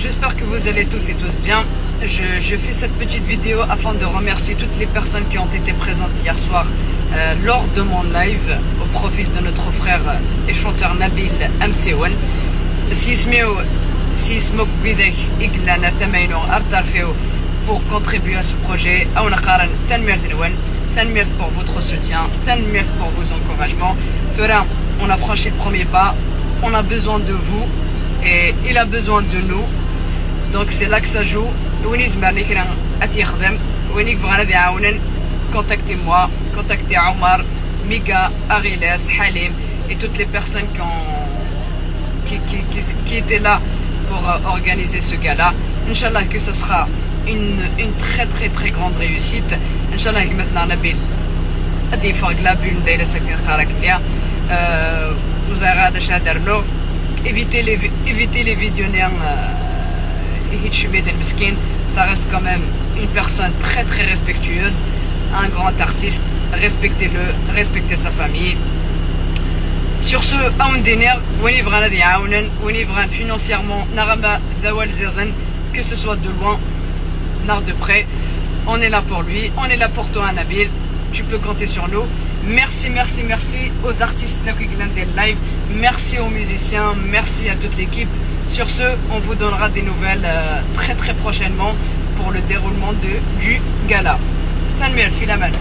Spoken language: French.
j'espère que vous allez toutes et tous bien. Je fais cette petite vidéo afin de remercier toutes les personnes qui ont été présentes hier soir lors de mon live au profit de notre frère et chanteur Nabil Amsewan. Si smoke bidek iglana tamaino artarfeo pour contribuer à ce projet. Tanmirt pour votre soutien, Tanmirt pour vos encouragements. On a franchi le premier pas, on a besoin de vous et il a besoin de nous. Donc c'est là que ça joue. Contactez-moi, contactez Omar, Miga, Ariles, Halim et toutes les personnes qui étaient là pour organiser ce gala. Inch'Allah que ce sera une très grande réussite. Inch'Allah que maintenant Nabil ادي فوق لا بون دايره ساكن خارك ليا وزاره هذا شادرلو éviter les vidéos ça reste quand même une personne très respectueuse, un grand artiste. Respectez-le, respectez sa famille. Sur ce, financièrement, que ce soit de loin, de près, on est là pour lui, on est là pour toi Nabil, tu peux compter sur nous. Merci aux artistes des live, merci aux musiciens, merci à toute l'équipe. Sur ce, on vous donnera des nouvelles très prochainement pour le déroulement du gala. Tanmir, filaman.